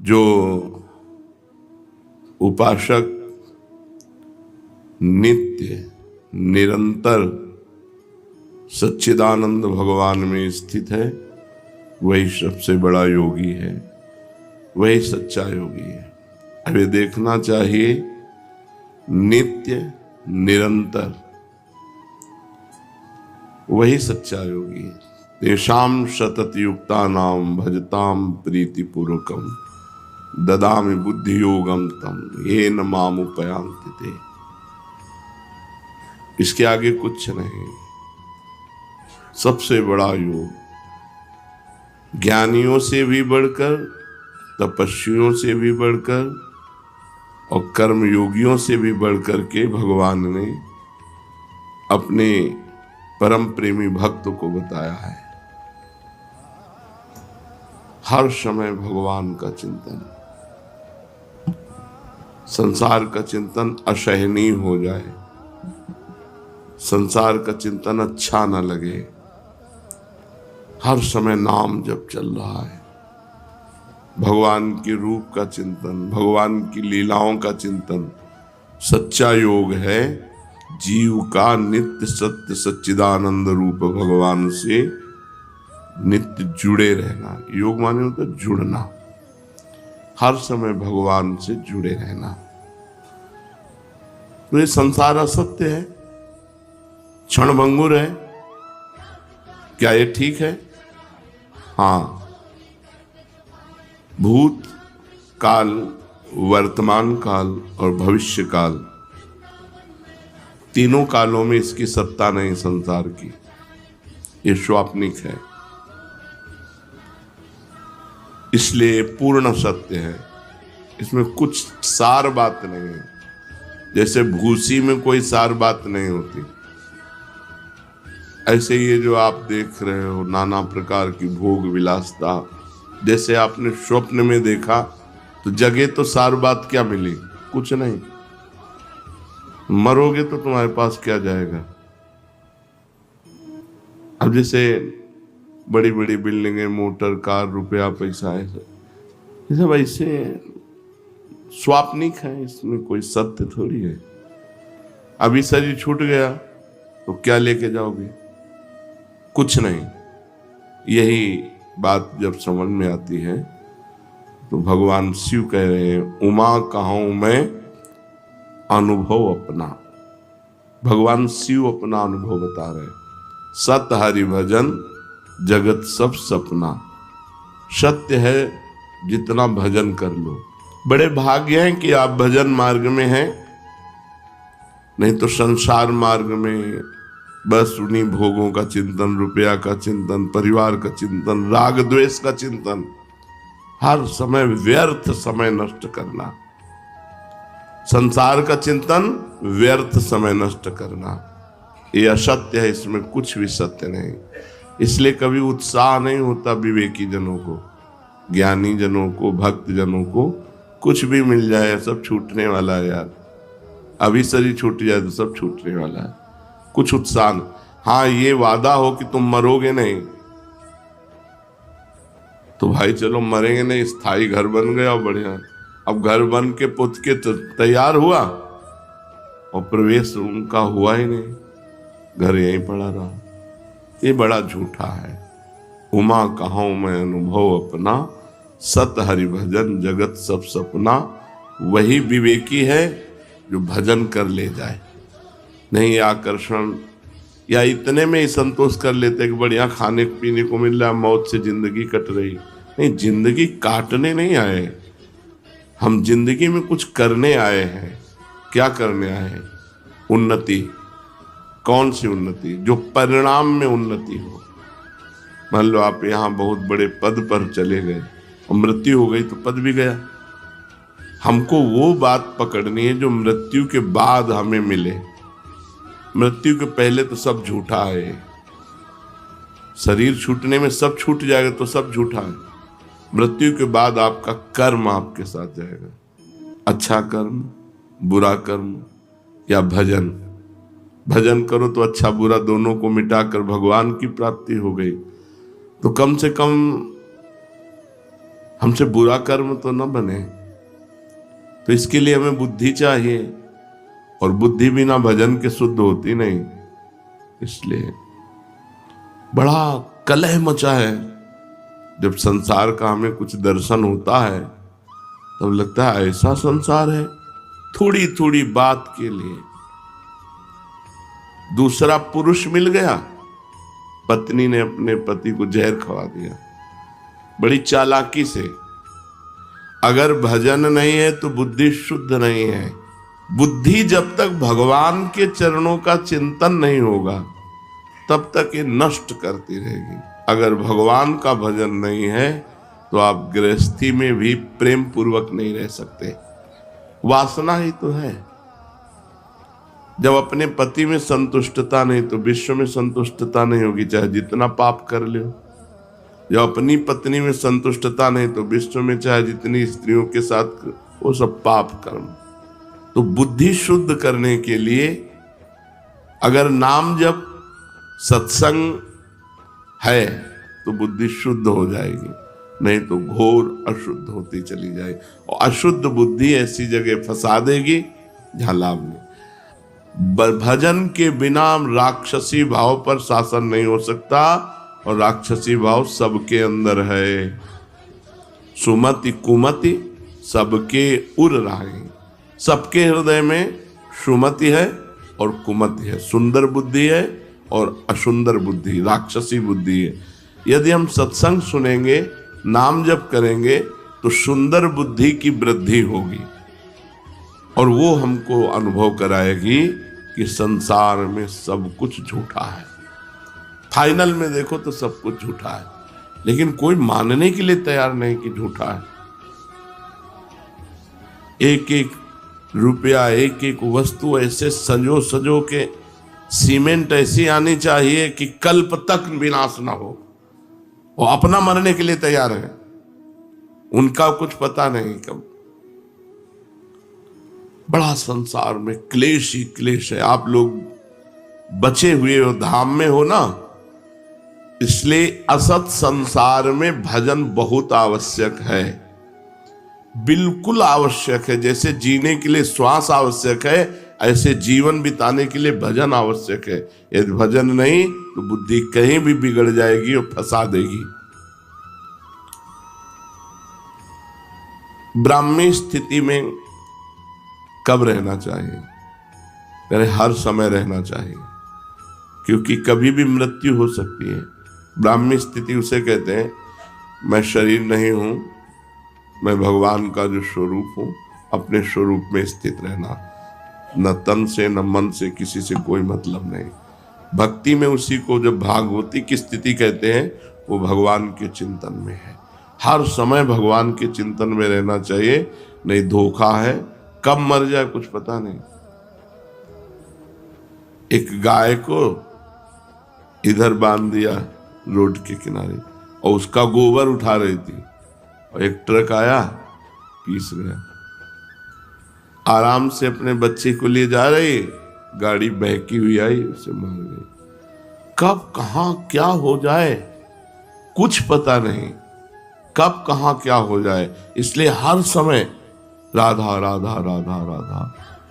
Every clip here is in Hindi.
जो उपासक नित्य निरंतर सच्चिदानंद भगवान में स्थित है, वही सबसे बड़ा योगी है, वही सच्चा योगी है। अब ये देखना चाहिए, नित्य निरंतर वही सच्चा योगी है। तेषाम सतत युक्ता नाम भजताम प्रीति पूर्वकम ददामि बुद्धि योगम तम ये न मामुपयांति ते। इसके आगे कुछ नहीं। सबसे बड़ा योग, ज्ञानियों से भी बढ़कर, तपस्वियों से भी बढ़कर और कर्म योगियों से भी बढ़कर के भगवान ने अपने परम प्रेमी भक्त को बताया है। हर समय भगवान का चिंतन, संसार का चिंतन असहनीय हो जाए, संसार का चिंतन अच्छा न लगे, हर समय नाम जप चल रहा है। भगवान के रूप का चिंतन, भगवान की लीलाओं का चिंतन सच्चा योग है। जीव का नित्य सत्य सच्चिदानंद रूप भगवान से नित्य जुड़े रहना। योग माने होता है जुड़ना, हर समय भगवान से जुड़े रहना। तो ये संसार असत्य है, क्षणभंगुर है, क्या ये ठीक है? हाँ, भूत काल, वर्तमान काल और भविष्य काल, तीनों कालों में इसकी सत्ता नहीं संसार की, ये स्वाप्निक है, इसलिए पूर्ण सत्य है। इसमें कुछ सार बात नहीं है। जैसे भूसी में कोई सार बात नहीं होती, ऐसे ये जो आप देख रहे हो नाना प्रकार की भोग विलासता, जैसे आपने स्वप्न में देखा तो जगह तो सार बात क्या मिली? कुछ नहीं। मरोगे तो तुम्हारे पास क्या जाएगा? अब जैसे बड़ी बड़ी बिल्डिंगें, मोटर, कार, रुपया, पैसा है, ये सब ऐसे स्वाप्निक है, इसमें कोई सत्य थोड़ी है। अभी शरीर छूट गया तो क्या लेके जाओगे? कुछ नहीं। यही बात जब समझ में आती है तो भगवान शिव कह रहे हैं, उमा कहूं मैं अनुभव अपना। भगवान शिव अपना अनुभव बता रहे हैं। सत हरि भजन जगत सब सपना। सत्य है, जितना भजन कर लो। बड़े भाग्य हैं कि आप भजन मार्ग में हैं, नहीं तो संसार मार्ग में बस उन्हीं भोगों का चिंतन, रुपया का चिंतन, परिवार का चिंतन, राग द्वेष का चिंतन, हर समय व्यर्थ समय नष्ट करना। संसार का चिंतन, व्यर्थ समय नष्ट करना, ये असत्य है, इसमें कुछ भी सत्य नहीं। इसलिए कभी उत्साह नहीं होता विवेकी जनों को, ज्ञानी जनों को, भक्त जनों को। कुछ भी मिल जाए सब छूटने वाला है यार। अभी शरीर छूट जाए तो सब छूटने वाला है, कुछ उत्साह नहीं। हाँ, ये वादा हो कि तुम मरोगे नहीं, तो भाई चलो मरेंगे नहीं, स्थायी घर बन गया और बढ़िया। अब घर बन के पुत के तैयार हुआ और प्रवेश उनका हुआ ही नहीं, घर यहीं पड़ा रहा। ये बड़ा झूठा है। उमा कहूं मैं अनुभव अपना, सत हरि भजन जगत सब सपना। वही विवेकी है जो भजन कर ले जाए, नहीं आकर्षण या इतने में ही संतोष कर लेते कि बढ़िया खाने पीने को मिल रहा, मौत से जिंदगी कट रही। नहीं, जिंदगी काटने नहीं आए हम, जिंदगी में कुछ करने आए हैं। क्या करने आए हैं? उन्नति। कौन सी उन्नति? जो परिणाम में उन्नति हो। मान लो आप यहाँ बहुत बड़े पद पर चले गए और मृत्यु हो गई तो पद भी गया। हमको वो बात पकड़नी है जो मृत्यु के बाद हमें मिले। मृत्यु के पहले तो सब झूठा है। शरीर छूटने में सब छूट जाएगा तो सब झूठा है। मृत्यु के बाद आपका कर्म आपके साथ जाएगा, अच्छा कर्म, बुरा कर्म या भजन। भजन करो तो अच्छा बुरा दोनों को मिटाकर भगवान की प्राप्ति हो गई। तो कम से कम हमसे बुरा कर्म तो न बने। तो इसके लिए हमें बुद्धि चाहिए, और बुद्धि बिना भजन के शुद्ध होती नहीं। इसलिए बड़ा कलह मचा है। जब संसार का हमें कुछ दर्शन होता है तब लगता है ऐसा संसार है, थोड़ी थोड़ी बात के लिए। दूसरा पुरुष मिल गया, पत्नी ने अपने पति को जहर खवा दिया, बड़ी चालाकी से। अगर भजन नहीं है तो बुद्धि शुद्ध नहीं है। बुद्धि जब तक भगवान के चरणों का चिंतन नहीं होगा तब तक ये नष्ट करती रहेगी। अगर भगवान का भजन नहीं है तो आप गृहस्थी में भी प्रेम पूर्वक नहीं रह सकते। वासना ही तो है। जब अपने पति में संतुष्टता नहीं तो विश्व में संतुष्टता नहीं होगी, चाहे जितना पाप कर लो। जब अपनी पत्नी में संतुष्टता नहीं तो विश्व में चाहे जितनी स्त्रियों के साथ, वो सब पाप कर्म। तो बुद्धि शुद्ध करने के लिए अगर नाम जब सत्संग है तो बुद्धि शुद्ध हो जाएगी, नहीं तो घोर अशुद्ध होती चली जाएगी। और अशुद्ध बुद्धि ऐसी जगह फंसा देगी जहां लाभ नहीं। भजन के बिना राक्षसी भाव पर शासन नहीं हो सकता, और राक्षसी भाव सबके अंदर है। सुमति कुमति सबके उर राही। सबके हृदय में सुमति है और कुमति है, सुंदर बुद्धि है और असुंदर बुद्धि, राक्षसी बुद्धि है। यदि हम सत्संग सुनेंगे, नाम जप करेंगे तो सुंदर बुद्धि की वृद्धि होगी, और वो हमको अनुभव कराएगी कि संसार में सब कुछ झूठा है। फाइनल में देखो तो सब कुछ झूठा है, लेकिन कोई मानने के लिए तैयार नहीं कि झूठा है। एक एक रुपया, एक एक वस्तु ऐसे सजो सजो के, सीमेंट ऐसी आनी चाहिए कि कल्प तक विनाश ना हो। वो अपना मरने के लिए तैयार है, उनका कुछ पता नहीं कब। बड़ा संसार में क्लेश ही क्लेश है। आप लोग बचे हुए हो, धाम में हो ना, इसलिए असत संसार में भजन बहुत आवश्यक है, बिल्कुल आवश्यक है। जैसे जीने के लिए श्वास आवश्यक है, ऐसे जीवन बिताने के लिए भजन आवश्यक है। यदि भजन नहीं तो बुद्धि कहीं भी बिगड़ जाएगी और फंसा देगी। ब्राह्मी स्थिति में कब रहना चाहिए? अरे हर समय रहना चाहिए, क्योंकि कभी भी मृत्यु हो सकती है। ब्राह्मी स्थिति उसे कहते हैं, मैं शरीर नहीं हूं, मैं भगवान का जो स्वरूप हूं, अपने स्वरूप में स्थित रहना, न तन से न मन से, किसी से कोई मतलब नहीं। भक्ति में उसी को जब भागवती की स्थिति कहते हैं, वो भगवान के चिंतन में है। हर समय भगवान के चिंतन में रहना चाहिए, नहीं धोखा है, कब मर जाए कुछ पता नहीं। एक गाय को इधर बांध दिया रोड के किनारे, और उसका गोबर उठा रही थी, और एक ट्रक आया, पीस गया। आराम से अपने बच्चे को लिए जा रही, गाड़ी बहकी हुई आई, उसे मार गई। कब कहां क्या हो जाए कुछ पता नहीं, कब कहां क्या हो जाए। इसलिए हर समय राधा राधा राधा राधा।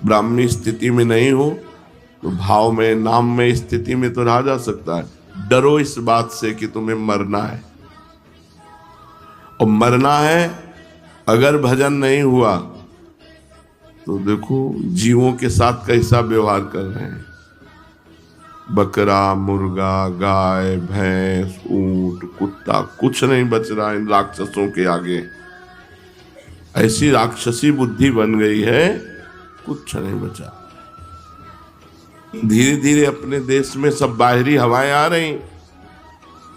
ब्राह्मणी स्थिति में नहीं हो तो भाव में, नाम में स्थिति में तो रहा जा सकता है। डरो इस बात से कि तुम्हें मरना है, और मरना है अगर भजन नहीं हुआ तो देखो जीवों के साथ कैसा व्यवहार कर रहे हैं। बकरा, मुर्गा, गाय, भैंस, ऊंट, कुत्ता, कुछ नहीं बच रहा इन राक्षसों के आगे। ऐसी राक्षसी बुद्धि बन गई है, कुछ नहीं बचा। धीरे धीरे अपने देश में सब बाहरी हवाएं आ रही।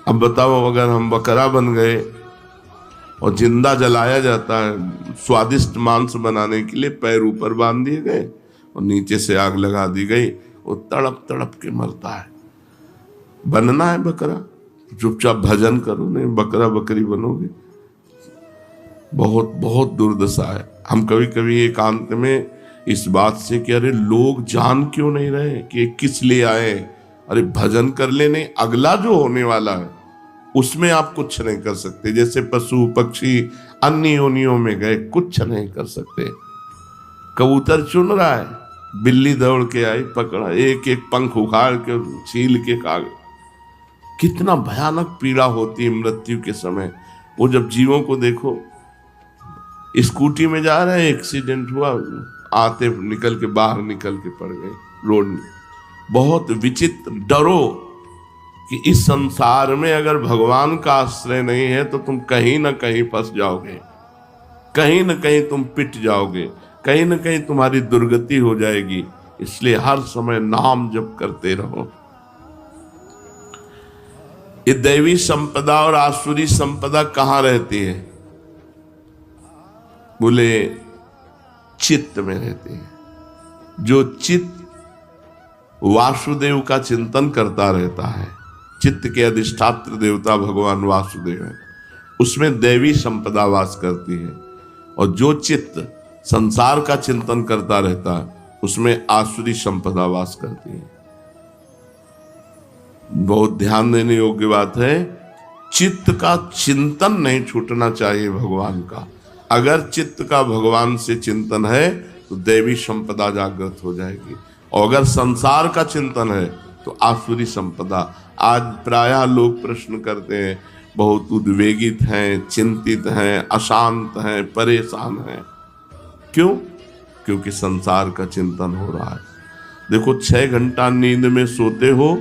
अब बताओ, अगर हम बकरा बन गए और जिंदा जलाया जाता है, स्वादिष्ट मांस बनाने के लिए पैर ऊपर बांध दिए गए और नीचे से आग लगा दी गई, वो तड़प तड़प के मरता है। बनना है बकरा, चुपचाप भजन करो, नहीं बकरा बकरी बनोगे। बहुत बहुत दुर्दशा है। हम कभी कभी एकांत में इस बात से कि अरे लोग जान क्यों नहीं रहे कि किस लिए आए, अरे भजन कर लेने, अगला जो होने वाला है उसमें आप कुछ नहीं कर सकते। जैसे पशु पक्षी अन्य योनियों में गए, कुछ नहीं कर सकते। कबूतर चुन रहा है, बिल्ली दौड़ के आई, पकड़ा, एक एक पंख उखाड़ के छील के खा गई। कितना भयानक पीड़ा होती है मृत्यु के समय। वो जब जीवों को देखो, स्कूटी में जा रहे हैं, एक्सीडेंट हुआ, आते निकल के बाहर निकल के पड़ गए रोड में। बहुत विचित्र। डरो कि इस संसार में अगर भगवान का आश्रय नहीं है तो तुम कहीं ना कहीं फंस जाओगे, कहीं ना कहीं तुम पिट जाओगे, कहीं ना कहीं तुम्हारी दुर्गति हो जाएगी। इसलिए हर समय नाम जप करते रहो। ये दैवी संपदा और आसुरी संपदा कहां रहती है? बोले चित्त में रहती है। जो चित्त वासुदेव का चिंतन करता रहता है, चित्त के अधिष्ठात्र देवता भगवान वासुदेव है, उसमें दैवी संपदा वास करती है। और जो चित्त संसार का चिंतन करता रहता है, उसमें आसुरी संपदा वास करती है। बहुत ध्यान देने योग्य बात है। चित्त का चिंतन नहीं छूटना चाहिए भगवान का। अगर चित्त का भगवान से चिंतन है तो दैवी संपदा जागृत हो जाएगी, और अगर संसार का चिंतन है तो आसुरी संपदा। आज प्रायः लोग प्रश्न करते हैं, बहुत उद्वेगित हैं, चिंतित हैं, अशांत हैं, परेशान हैं। क्यों? क्योंकि संसार का चिंतन हो रहा है। देखो 6 घंटा नींद में सोते हो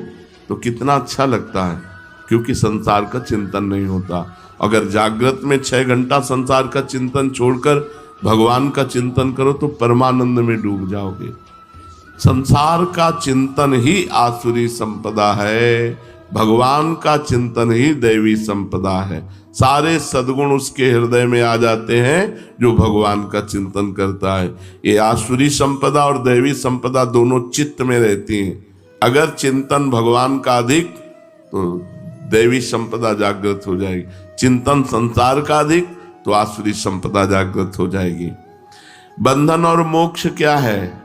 तो कितना अच्छा लगता है, क्योंकि संसार का चिंतन नहीं होता। अगर जागृत में 6 घंटा संसार का चिंतन छोड़कर भगवान का चिंतन करो तो परमानंद में डूब जाओगे। संसार का चिंतन ही आसुरी संपदा है, भगवान का चिंतन ही दैवी संपदा है। सारे सद्गुण उसके हृदय में आ जाते हैं जो भगवान का चिंतन करता है। ये आसुरी संपदा और दैवी संपदा दोनों चित्त में रहती हैं। अगर चिंतन भगवान का अधिक तो दैवी संपदा जागृत हो जाएगी, चिंतन संसार का अधिक तो आसुरी संपदा जागृत हो जाएगी। बंधन और मोक्ष क्या है?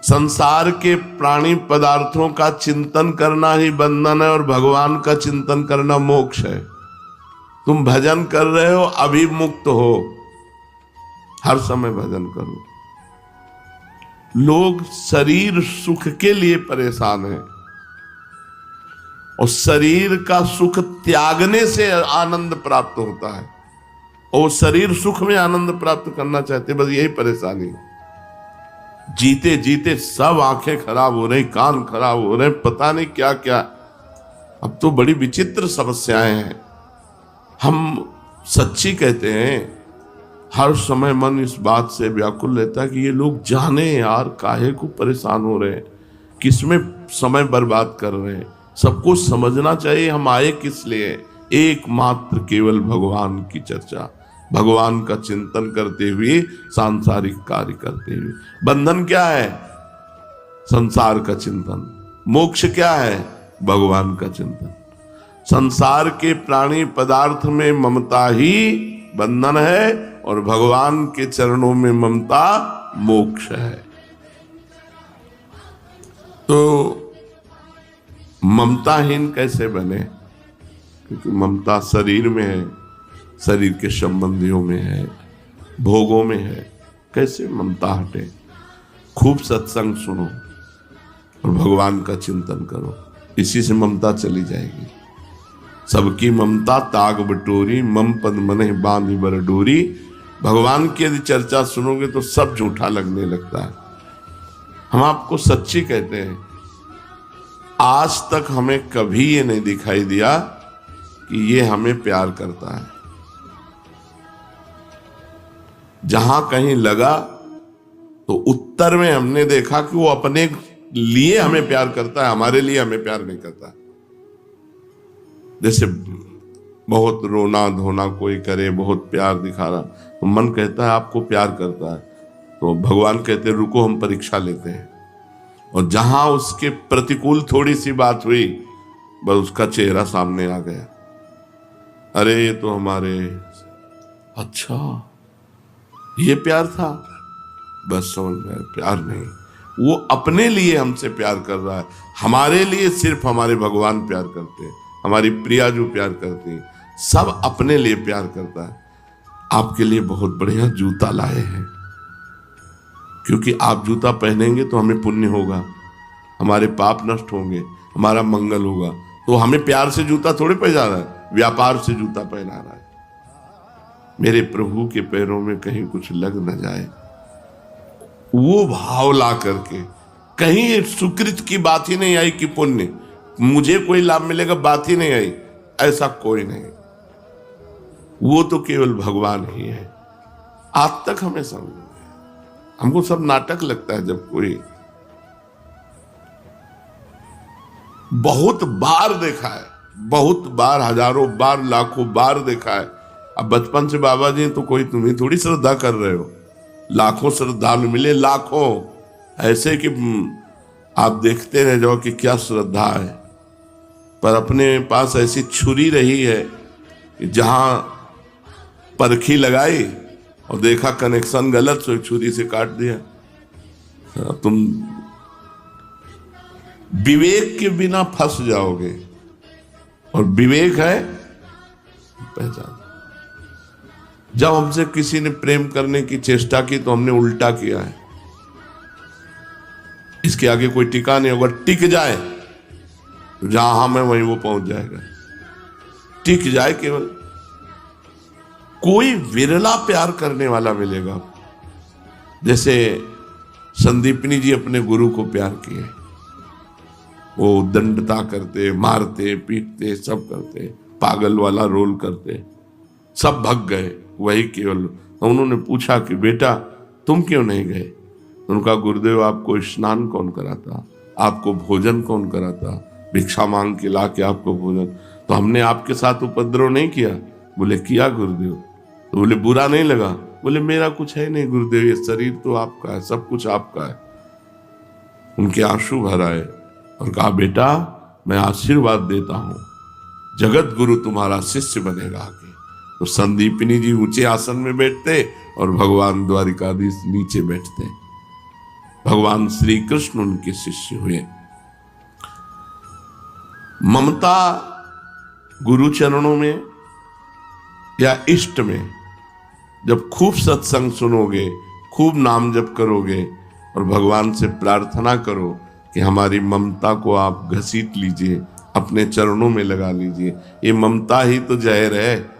संसार के प्राणी पदार्थों का चिंतन करना ही बंधन है और भगवान का चिंतन करना मोक्ष है। तुम भजन कर रहे हो, अभी मुक्त हो, हर समय भजन करो। लोग शरीर सुख के लिए परेशान हैं, और शरीर का सुख त्यागने से आनंद प्राप्त होता है, और शरीर सुख में आनंद प्राप्त करना चाहते, बस यही परेशानी है। जीते जीते सब आंखें खराब हो रही, कान खराब हो रहे, पता नहीं क्या क्या। अब तो बड़ी विचित्र समस्याएं हैं। हम सच्ची कहते हैं, हर समय मन इस बात से व्याकुल रहता है कि ये लोग जाने यार काहे को परेशान हो रहे हैं, किसमें समय बर्बाद कर रहे हैं। सबको समझना चाहिए हम आए किस लिए। एकमात्र केवल भगवान की चर्चा, भगवान का चिंतन करते हुए, सांसारिक कार्य करते हुए। बंधन क्या है? संसार का चिंतन। मोक्ष क्या है? भगवान का चिंतन। संसार के प्राणी पदार्थ में ममता ही बंधन है, और भगवान के चरणों में ममता मोक्ष है। तो ममताहीन कैसे बने? क्योंकि ममता शरीर में है, शरीर के संबंधियों में है, भोगों में है। कैसे ममता हटे? खूब सत्संग सुनो और भगवान का चिंतन करो, इसी से ममता चली जाएगी। सबकी ममता ताग बटोरी, मम पद मने बांधी बर डोरी। भगवान की यदि चर्चा सुनोगे तो सब झूठा लगने लगता है। हम आपको सच्ची कहते हैं, आज तक हमें कभी ये नहीं दिखाई दिया कि ये हमें प्यार करता है। जहां कहीं लगा तो उत्तर में हमने देखा कि वो अपने लिए हमें प्यार करता है, हमारे लिए हमें प्यार नहीं करता। जैसे बहुत रोना धोना कोई करे, बहुत प्यार दिखा रहा, तो मन कहता है आपको प्यार करता है, तो भगवान कहते रुको हम परीक्षा लेते हैं। और जहां उसके प्रतिकूल थोड़ी सी बात हुई, बस उसका चेहरा सामने आ गया। अरे ये तो हमारे, अच्छा ये प्यार था, बस समझ में प्यार नहीं। वो अपने लिए हमसे प्यार कर रहा है, हमारे लिए सिर्फ हमारे भगवान प्यार करते हैं, हमारी प्रिया जो प्यार करती है। सब अपने लिए प्यार करता है। आपके लिए बहुत बढ़िया जूता लाए हैं, क्योंकि आप जूता पहनेंगे तो हमें पुण्य होगा, हमारे पाप नष्ट होंगे, हमारा मंगल होगा। तो हमें प्यार से जूता थोड़े पहना रहा है, व्यापार से जूता पहना रहा है। मेरे प्रभु के पैरों में कहीं कुछ लग न जाए, वो भाव ला करके। कहीं सुकृत की बात ही नहीं आई कि पुण्य मुझे कोई लाभ मिलेगा, बात ही नहीं आई, ऐसा कोई नहीं। वो तो केवल भगवान ही है। आज तक हमें समझ, हमको सब नाटक लगता है। जब कोई, बहुत बार देखा है, बहुत बार, हजारों बार, लाखों बार देखा है। अब बचपन से बाबा जी तो कोई तुम्हें थोड़ी श्रद्धा कर रहे हो, लाखों श्रद्धालु मिले, लाखों, ऐसे कि आप देखते रह जाओ कि क्या श्रद्धा है। पर अपने पास ऐसी छुरी रही है कि जहां परखी लगाई और देखा कनेक्शन गलत, तो छुरी से काट दिया। तुम विवेक के बिना फंस जाओगे, और विवेक है पहचान। जब हमसे किसी ने प्रेम करने की चेष्टा की तो हमने उल्टा किया है। इसके आगे कोई टिका नहीं होगा। टिक जाए तो जहां हम है वहीं वो पहुंच जाएगा। टिक जाए केवल, कोई विरला प्यार करने वाला मिलेगा। जैसे संदीपनी जी अपने गुरु को प्यार किए, वो दंडता करते, मारते, पीटते, सब करते, पागल वाला रोल करते, सब भग गए, वही केवल। उन्होंने पूछा कि बेटा तुम क्यों नहीं गए? उनका गुरुदेव आपको स्नान कौन कराता, आपको भोजन कौन कराता, भिक्षा मांग के ला के आपको भोजन। तो हमने आपके साथ उपद्रव नहीं किया। बोले किया गुरुदेव। तो बोले बुरा नहीं लगा? बोले मेरा कुछ है नहीं गुरुदेव, ये शरीर तो आपका है, सब कुछ आपका है। उनके आंसू भर आए और कहा बेटा मैं आशीर्वाद देता हूं, जगत गुरु तुम्हारा शिष्य बनेगा आगे। तो संदीपनी जी ऊंचे आसन में बैठते और भगवान द्वारिकाधीश नीचे बैठते। भगवान श्री कृष्ण उनके शिष्य हुए। ममता गुरु चरणों में या इष्ट में, जब खूब सत्संग सुनोगे, खूब नाम जप करोगे और भगवान से प्रार्थना करो कि हमारी ममता को आप घसीट लीजिए, अपने चरणों में लगा लीजिए। ये ममता ही तो जहर है।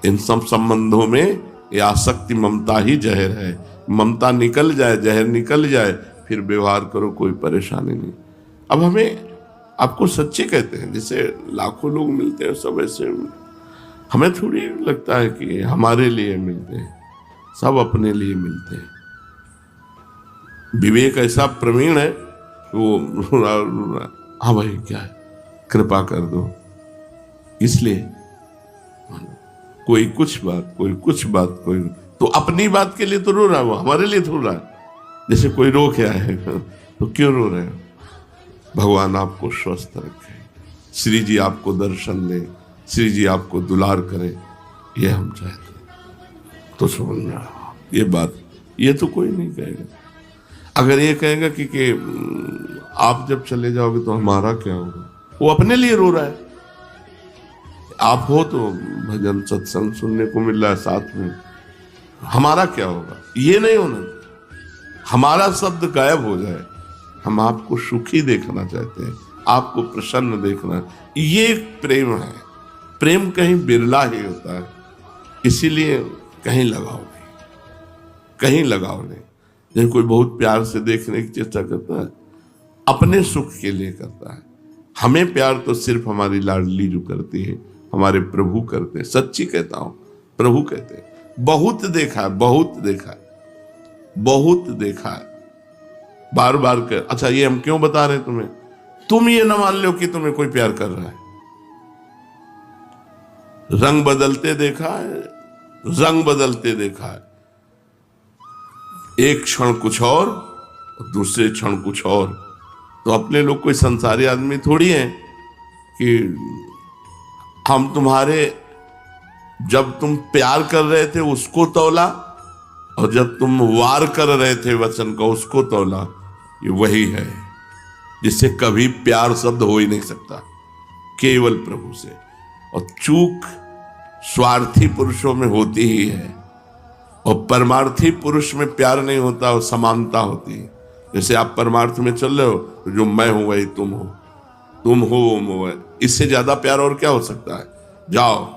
इन सब संबंधों में ये आसक्ति ममता ही जहर है। ममता निकल जाए, जहर निकल जाए, फिर व्यवहार करो, कोई परेशानी नहीं। अब हमें, आपको सच्चे कहते हैं, जैसे लाखों लोग मिलते हैं सब ऐसे, हमें थोड़ी लगता है कि हमारे लिए मिलते हैं, सब अपने लिए मिलते हैं। विवेक ऐसा प्रवीण है वो हाँ भाई क्या है, कृपा कर दो। इसलिए कोई कुछ बात, कोई कुछ बात, कोई तो अपनी बात के लिए तो रो रहा है, वो हमारे लिए थोड़ा रहा है। जैसे कोई रो के आए तो क्यों रो रहे हो? भगवान आपको स्वस्थ रखे, श्री जी आपको दर्शन दे, श्री जी आपको दुलार करे, ये हम चाहते हैं। तो समझना ये बात, ये तो कोई नहीं कहेगा। अगर ये कहेगा कि आप जब चले जाओगे तो हमारा क्या होगा, वो अपने लिए रो रहा है। आप हो तो भजन सत्संग सुनने को मिल रहा है साथ में, हमारा क्या होगा? ये नहीं होना। हमारा शब्द गायब हो जाए। हम आपको सुखी देखना चाहते हैं, आपको प्रसन्न देखना, ये प्रेम है। प्रेम कहीं बिरला ही होता है, इसीलिए कहीं लगाव नहीं, कहीं लगाव नहीं। जैसे कोई बहुत प्यार से देखने की चेष्टा करता है, अपने सुख के लिए करता है। हमें प्यार तो सिर्फ हमारी लाडली जो करती है, हमारे प्रभु करते हैं। सच्ची कहता हूं, प्रभु कहते हैं। बहुत देखा है, बहुत देखा है, बहुत देखा है, बार बार कर। अच्छा ये हम क्यों बता रहे हैं तुम्हें? तुम ये ना मान लो कि तुम्हें कोई प्यार कर रहा है। रंग बदलते देखा है, रंग बदलते देखा है। एक क्षण कुछ और दूसरे क्षण कुछ और। तो अपने लोग कोई संसारी आदमी थोड़ी हैं कि हम तुम्हारे, जब तुम प्यार कर रहे थे उसको तौला और जब तुम वार कर रहे थे वचन का उसको तौला। ये वही है जिससे कभी प्यार शब्द हो ही नहीं सकता, केवल प्रभु से। और चूक स्वार्थी पुरुषों में होती ही है, और परमार्थी पुरुष में प्यार नहीं होता और समानता होती है। जैसे आप परमार्थ में चल रहे हो तो जो मैं हूं वही तुम हो, तुम हो वो मैं, इससे ज्यादा प्यार और क्या हो सकता है। जाओ,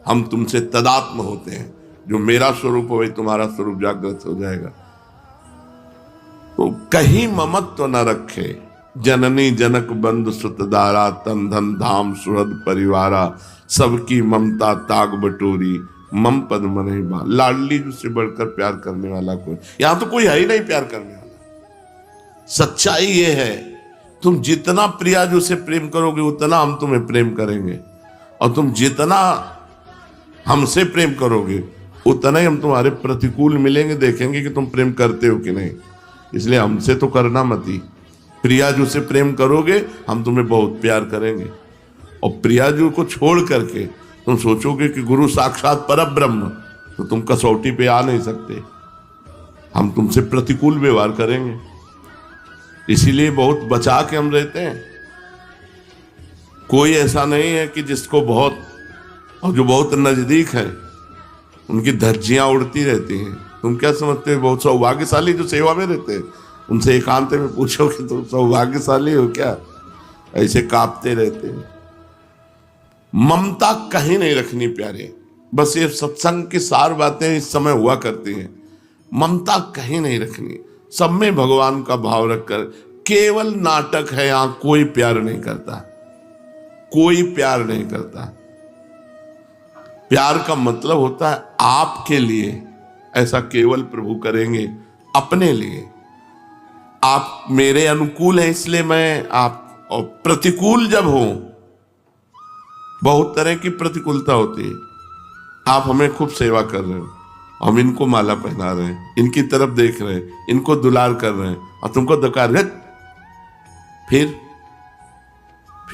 हम तुमसे तदात्म होते हैं, जो मेरा स्वरूप हो वही तुम्हारा स्वरूप जागृत हो जाएगा। तो कहीं ममत्व न रखे, जननी जनक बंधु सुतदारा, तन धन धाम सुहृद परिवारा, सबकी ममता ताग बटोरी, मम पद मन ही बा। लाडली से बढ़कर प्यार करने वाला कोई, यहां तो कोई है ही नहीं प्यार करने वाला। सच्चाई ये है, तुम जितना प्रियाजू से प्रेम करोगे उतना हम तुम्हें प्रेम करेंगे, और तुम जितना हमसे प्रेम करोगे उतना ही हम तुम्हारे प्रतिकूल मिलेंगे, देखेंगे कि तुम प्रेम करते हो कि नहीं। इसलिए हमसे तो करना मत ही, प्रियाजू से प्रेम करोगे हम तुम्हें बहुत प्यार करेंगे। और प्रियाजू को छोड़ करके तुम सोचोगे कि गुरु साक्षात परब्रह्म, तो तुम कसौटी पे आ नहीं सकते, हम तुमसे प्रतिकूल व्यवहार करेंगे। इसीलिए बहुत बचा के हम रहते हैं। कोई ऐसा नहीं है कि जिसको बहुत, और जो बहुत नजदीक है उनकी धज्जियां उड़ती रहती हैं। तुम क्या समझते हो बहुत सौभाग्यशाली जो सेवा में रहते हैं, उनसे एकांत में पूछो कि तुम सौभाग्यशाली हो क्या, ऐसे कांपते रहते हैं। ममता कहीं नहीं रखनी प्यारे, बस ये सत्संग की सार बातें इस समय हुआ करती हैं। ममता कहीं नहीं रखनी, सब में भगवान का भाव रखकर। केवल नाटक है, यहां कोई प्यार नहीं करता, कोई प्यार नहीं करता। प्यार का मतलब होता है आपके लिए, ऐसा केवल प्रभु करेंगे अपने लिए। आप मेरे अनुकूल हैं इसलिए मैं आप, और प्रतिकूल जब हो, बहुत तरह की प्रतिकूलता होती है। आप हमें खूब सेवा कर रहे हो, हम इनको माला पहना रहे हैं, इनकी तरफ देख रहे हैं, इनको दुलार कर रहे हैं, और तुमको दकार है, फिर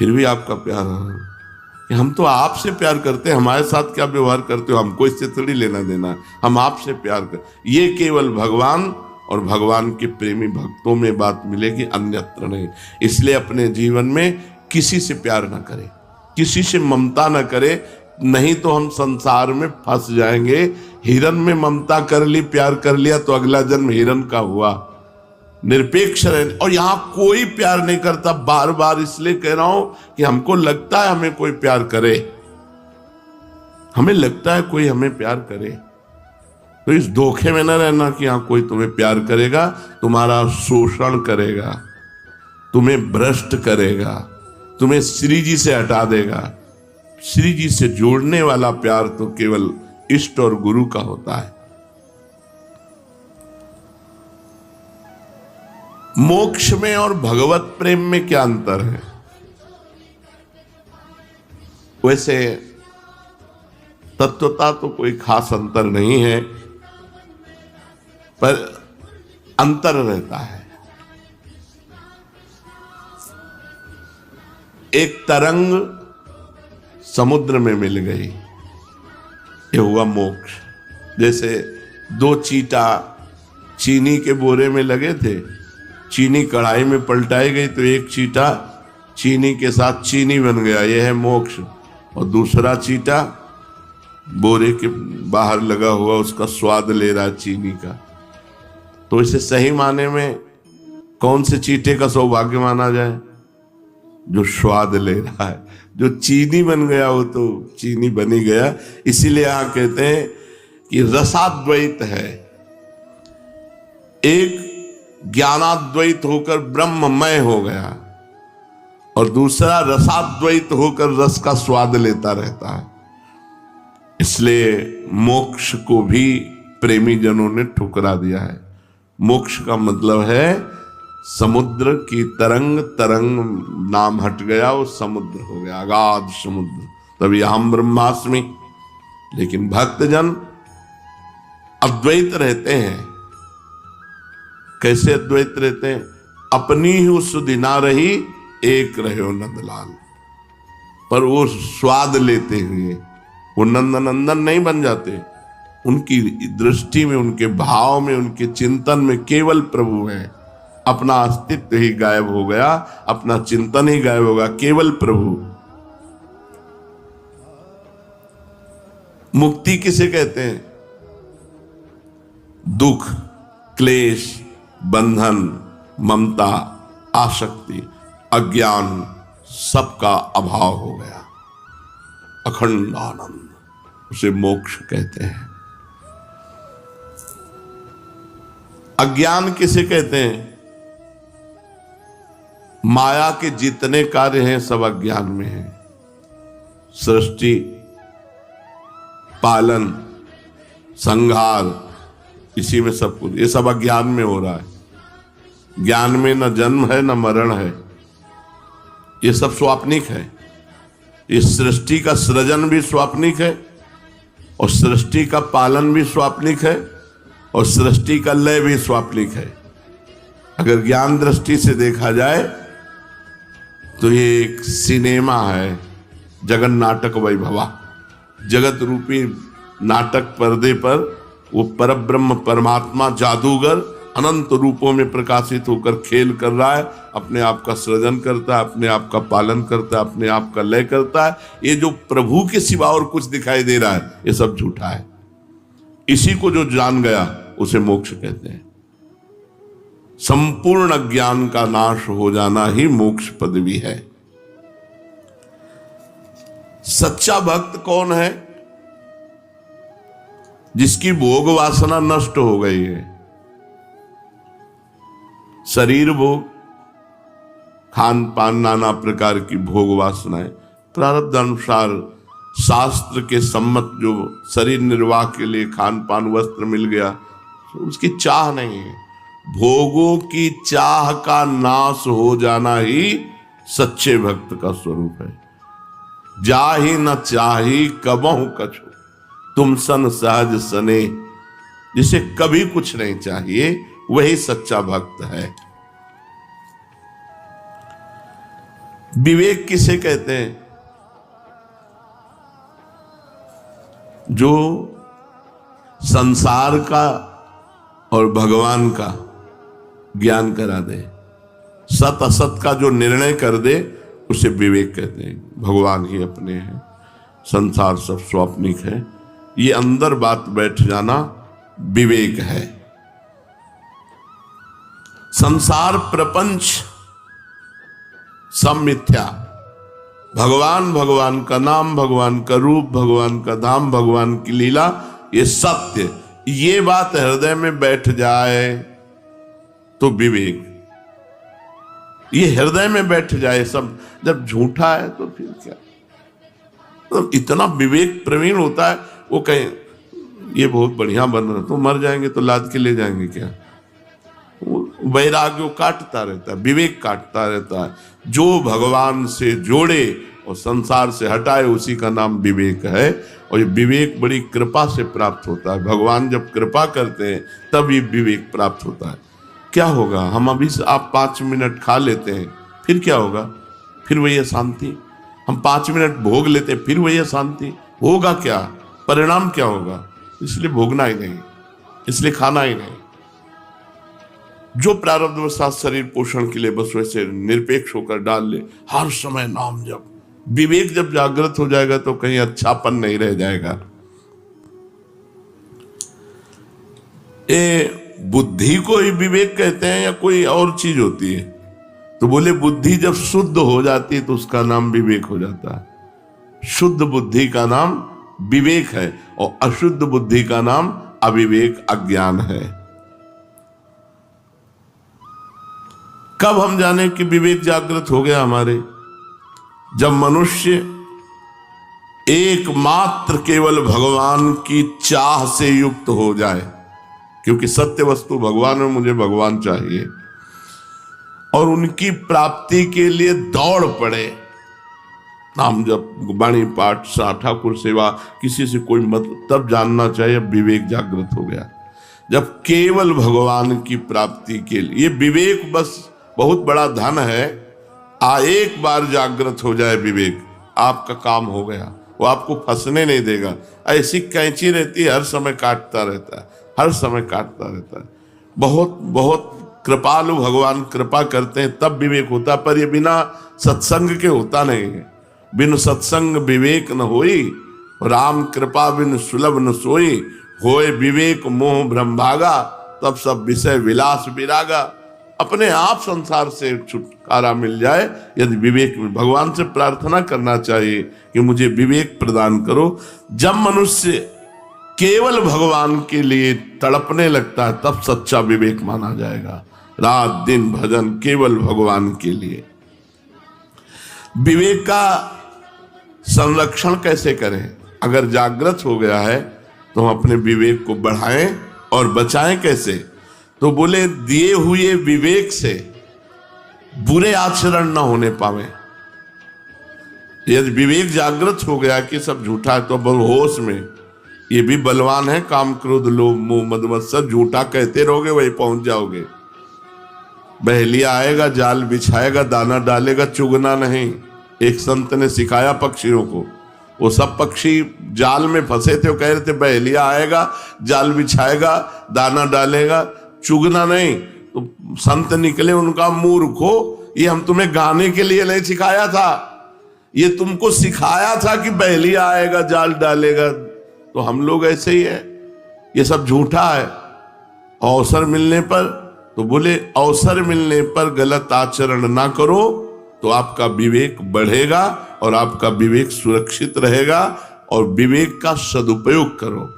भी आपका प्यार है कि हम तो आपसे प्यार करते हैं, हमारे साथ क्या व्यवहार करते हो हमको इससे थोड़ी लेना देना, हम आपसे प्यार कर। ये केवल भगवान और भगवान के प्रेमी भक्तों में बात मिलेगी, अन्यत्र नहीं। इसलिए अपने जीवन में किसी से प्यार ना करें, किसी से ममता ना करे, नहीं तो हम संसार में फंस जाएंगे। हिरन में ममता कर ली, प्यार कर लिया तो अगला जन्म हिरन का हुआ। निरपेक्ष रहे, और यहां कोई प्यार नहीं करता। बार बार इसलिए कह रहा हूं कि हमको लगता है हमें कोई प्यार करे, हमें लगता है कोई हमें प्यार करे, तो इस धोखे में न रहना कि यहां कोई तुम्हें प्यार करेगा, तुम्हारा शोषण करेगा, तुम्हें भ्रष्ट करेगा, तुम्हें श्री जी से हटा देगा। श्री जी से जोड़ने वाला प्यार तो केवल इष्ट और गुरु का होता है। मोक्ष में और भगवत प्रेम में क्या अंतर है? वैसे तत्वता तो कोई खास अंतर नहीं है, पर अंतर रहता है। एक तरंग समुद्र में मिल गई, ये हुआ मोक्ष। जैसे दो चीटा चीनी के बोरे में लगे थे, चीनी कढ़ाई में पलटाई गई तो एक चीटा चीनी के साथ चीनी बन गया, यह है मोक्ष। और दूसरा चीटा बोरे के बाहर लगा हुआ उसका स्वाद ले रहा है चीनी का। तो इसे सही माने में कौन से चीटे का सौभाग्य माना जाए? जो स्वाद ले रहा है। जो चीनी बन गया वो तो चीनी बनी गया। इसीलिए यहां कहते हैं कि रसाद्वैत है। एक ज्ञानाद्वैत होकर ब्रह्ममय हो गया, और दूसरा रसाद्वैत होकर रस का स्वाद लेता रहता है। इसलिए मोक्ष को भी प्रेमी जनों ने ठुकरा दिया है। मोक्ष का मतलब है समुद्र की तरंग, तरंग नाम हट गया, वो समुद्र हो गया, अगाध समुद्र। तभी हम ब्रह्मास्मि। लेकिन भक्तजन अद्वैत रहते हैं। कैसे अद्वैत रहते हैं? अपनी ही उस दिना रही, एक रहे हो नंदलाल। पर वो स्वाद लेते हुए वो नंदनंदन नहीं बन जाते। उनकी दृष्टि में, उनके भाव में, उनके चिंतन में केवल प्रभु है। अपना अस्तित्व ही गायब हो गया, अपना चिंतन ही गायब होगा, केवल प्रभु। मुक्ति किसे कहते हैं? दुख, क्लेश, बंधन, ममता, आसक्ति, अज्ञान सबका अभाव हो गया, अखंड आनंद, उसे मोक्ष कहते हैं। अज्ञान किसे कहते हैं? माया के जितने कार्य हैं सब अज्ञान में हैं। सृष्टि, पालन, संहार, इसी में सब कुछ, ये सब अज्ञान में हो रहा है। ज्ञान में न जन्म है न मरण है, ये सब स्वाप्निक है। इस सृष्टि का सृजन भी स्वाप्निक है और सृष्टि का पालन भी स्वाप्निक है और सृष्टि का लय भी स्वाप्निक है। अगर ज्ञान दृष्टि से देखा जाए तो ये एक सिनेमा है, जगन नाटक वैभवा। जगत रूपी नाटक पर्दे पर वो परब्रह्म परमात्मा जादूगर अनंत रूपों में प्रकाशित होकर खेल कर रहा है, अपने आप का सृजन करता है, अपने आप का पालन करता है, अपने आप का लय करता है। ये जो प्रभु के सिवा और कुछ दिखाई दे रहा है ये सब झूठा है। इसी को जो जान गया उसे मोक्ष कहते हैं। संपूर्ण अज्ञान का नाश हो जाना ही मोक्ष पदवी है। सच्चा भक्त कौन है? जिसकी भोग वासना नष्ट हो गई है। शरीर भोग, खान पान, नाना प्रकार की भोग वासनाएं, प्रारब्ध अनुसार शास्त्र के सम्मत जो शरीर निर्वाह के लिए खान पान वस्त्र मिल गया, उसकी चाह नहीं है। भोगों की चाह का नाश हो जाना ही सच्चे भक्त का स्वरूप है। जाहि न चाही कबहु कछु, तुम सन सहज सने। जिसे कभी कुछ नहीं चाहिए वही सच्चा भक्त है। विवेक किसे कहते हैं? जो संसार का और भगवान का ज्ञान करा दे, सत असत का जो निर्णय कर दे उसे विवेक कहते हैं। भगवान ही अपने हैं, संसार सब स्वाप्निक है, ये अंदर बात बैठ जाना विवेक है। संसार प्रपंच सब मिथ्या, भगवान, भगवान का नाम, भगवान का रूप, भगवान का धाम, भगवान की लीला, ये सत्य, ये बात हृदय में बैठ जाए तो विवेक। ये हृदय में बैठ जाए सब, जब झूठा है तो फिर क्या? तो इतना विवेक प्रवीण होता है, वो कहे ये बहुत बढ़िया बन रहा, तो मर जाएंगे तो लाद के ले जाएंगे क्या? वैराग्य काटता रहता है, विवेक काटता रहता है। जो भगवान से जोड़े और संसार से हटाए उसी का नाम विवेक है। और ये विवेक बड़ी कृपा से प्राप्त होता है। भगवान जब कृपा करते हैं तब ये विवेक प्राप्त होता है। क्या होगा? हम अभी से आप 5 मिनट खा लेते हैं, फिर क्या होगा? फिर वही अशांति। हम 5 मिनट भोग लेते हैं, फिर वही अशांति। होगा क्या? परिणाम क्या होगा? इसलिए भोगना ही नहीं, इसलिए खाना ही नहीं। जो प्रारब्धवशात शरीर पोषण के लिए बस वैसे निरपेक्ष होकर डाल ले, हर समय नाम जप। विवेक जब जागृत हो जाएगा तो कहीं अच्छापन नहीं रह जाएगा। बुद्धि को ही विवेक कहते हैं या कोई और चीज होती है? तो बोले बुद्धि जब शुद्ध हो जाती है तो उसका नाम विवेक हो जाता है। शुद्ध बुद्धि का नाम विवेक है और अशुद्ध बुद्धि का नाम अविवेक, अज्ञान है। कब हम जाने कि विवेक जागृत हो गया हमारे? जब मनुष्य एकमात्र केवल भगवान की चाह से युक्त हो जाए, क्योंकि सत्य वस्तु भगवान है, मुझे भगवान चाहिए, और उनकी प्राप्ति के लिए दौड़ पड़े। नाम जप, वाणी पाठ, ठाकुर सेवा, किसी से कोई मतलब, तब जानना चाहिए विवेक जागृत हो गया। जब केवल भगवान की प्राप्ति के लिए, ये विवेक बस बहुत बड़ा धन है। एक बार जागृत हो जाए विवेक, आपका काम हो गया। वो आपको फंसने नहीं देगा। ऐसी कैंची रहती है, हर समय काटता रहता है, हर समय काटता रहता है। बहुत बहुत कृपालु भगवान कृपा करते हैं तब विवेक होता, पर ये बिना सत्संग के होता नहीं है। बिन सत्संग विवेक न होई, राम कृपा बिन सुलभ न सोई, होए विवेक मोह भ्रम भागा, तब सब विषय विलास विरागा। अपने आप संसार से छुटकारा मिल जाए यदि विवेक में। भगवान से प्रार्थना करना चाहिए कि मुझे विवेक प्रदान करो। जब मनुष्य केवल भगवान के लिए तड़पने लगता है तब सच्चा विवेक माना जाएगा। रात दिन भजन केवल भगवान के लिए। विवेक का संरक्षण कैसे करें? अगर जागृत हो गया है तो हम अपने विवेक को बढ़ाएं और बचाएं कैसे? तो बोले दिए हुए विवेक से बुरे आचरण न होने पावे। यदि विवेक जागृत हो गया कि सब झूठा है तो होश में, ये भी बलवान है, काम क्रोध लोभ मोह मद मत्सर, झूठा कहते रहोगे वही पहुंच जाओगे। बहेलिया आएगा जाल बिछाएगा दाना डालेगा चुगना नहीं। एक संत ने सिखाया पक्षियों को, वो सब पक्षी जाल में फंसे थे, वो कह रहे थे बहेलिया आएगा जाल बिछाएगा दाना डालेगा चुगना नहीं। तो संत निकले उनका, मूर्खो ये हम तुम्हें गाने के लिए नहीं सिखाया था, ये तुमको सिखाया था कि बहेलिया आएगा जाल डालेगा। तो हम लोग ऐसे ही है, ये सब झूठा है। अवसर मिलने पर, तो बोले अवसर मिलने पर गलत आचरण ना करो तो आपका विवेक बढ़ेगा और आपका विवेक सुरक्षित रहेगा। और विवेक का सदुपयोग करो,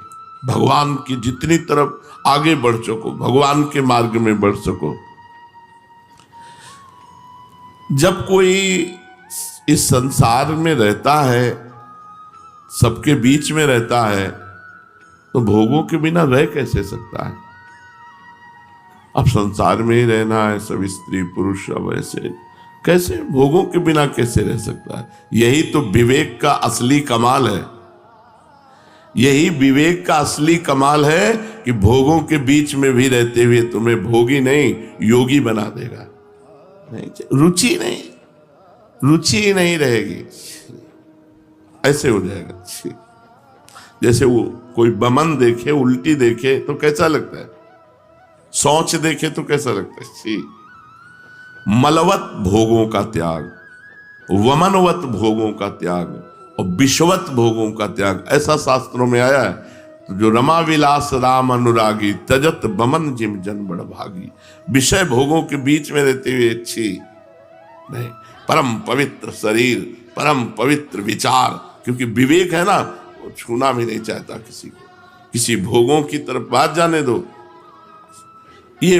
भगवान की जितनी तरफ आगे बढ़ सको, भगवान के मार्ग में बढ़ सको। जब कोई इस संसार में रहता है, सबके बीच में रहता है, तो भोगों के बिना रह कैसे सकता है? अब संसार में ही रहना है, सब स्त्री पुरुष सब ऐसे, कैसे भोगों के बिना कैसे रह सकता है? यही तो विवेक का असली कमाल है। यही विवेक का असली कमाल है कि भोगों के बीच में भी रहते हुए तुम्हें भोगी नहीं योगी बना देगा। नहीं, रुचि ही नहीं रहेगी, ऐसे हो जाएगा। जैसे वो कोई बमन देखे, उल्टी देखे तो कैसा लगता है? सोच देखे तो कैसा लगता है? मलवत भोगों का त्याग, वमनवत भोगों का त्याग और विश्ववत भोगों का त्याग, ऐसा शास्त्रों में आया है। तो जो रमा विलास राम अनुरागी, तजत बमन जिम जन बड़ भागी। विषय भोगों के बीच में रहते हुए अच्छी नहीं, परम पवित्र शरीर, परम पवित्र विचार, क्योंकि विवेक है ना, वो छूना भी नहीं चाहता किसी को, किसी भोगों की तरफ बात जाने दो। ये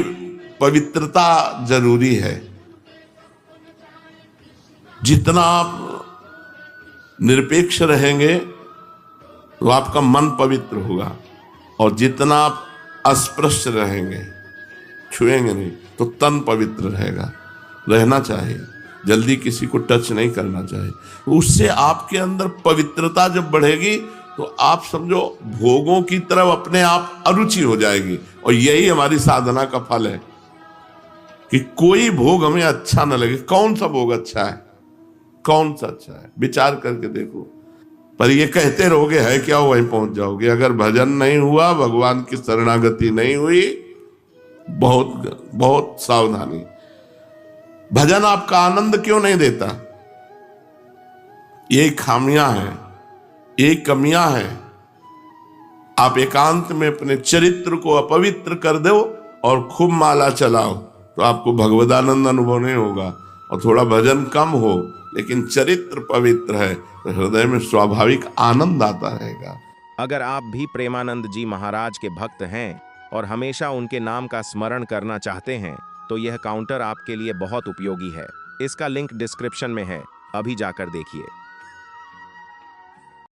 पवित्रता जरूरी है। जितना आप निरपेक्ष रहेंगे तो आपका मन पवित्र होगा, और जितना आप अस्पृश्य रहेंगे, छुएंगे नहीं, तो तन पवित्र रहेगा। रहना चाहिए, जल्दी किसी को टच नहीं करना चाहिए। उससे आपके अंदर पवित्रता जब बढ़ेगी तो आप समझो भोगों की तरफ अपने आप अरुचि हो जाएगी। और यही हमारी साधना का फल है कि कोई भोग हमें अच्छा न लगे। कौन सा भोग अच्छा है, कौन सा अच्छा है, विचार करके देखो। पर ये कहते रहोगे है क्या, वहीं पहुंच जाओगे। अगर भजन नहीं हुआ, भगवान की शरणागति नहीं हुई, बहुत बहुत सावधानी। भजन आपका आनंद क्यों नहीं देता? ये खामियां हैं, ये कमियां हैं। आप एकांत में अपने चरित्र को अपवित्र कर दो और खूब माला चलाओ तो आपको भगवदानंद अनुभव नहीं होगा। और थोड़ा भजन कम हो लेकिन चरित्र पवित्र है तो हृदय में स्वाभाविक आनंद आता रहेगा। अगर आप भी प्रेमानंद जी महाराज के भक्त हैं और हमेशा उनके नाम का स्मरण करना चाहते हैं तो यह काउंटर आपके लिए बहुत उपयोगी है। इसका लिंक डिस्क्रिप्शन में है, अभी जाकर देखिए।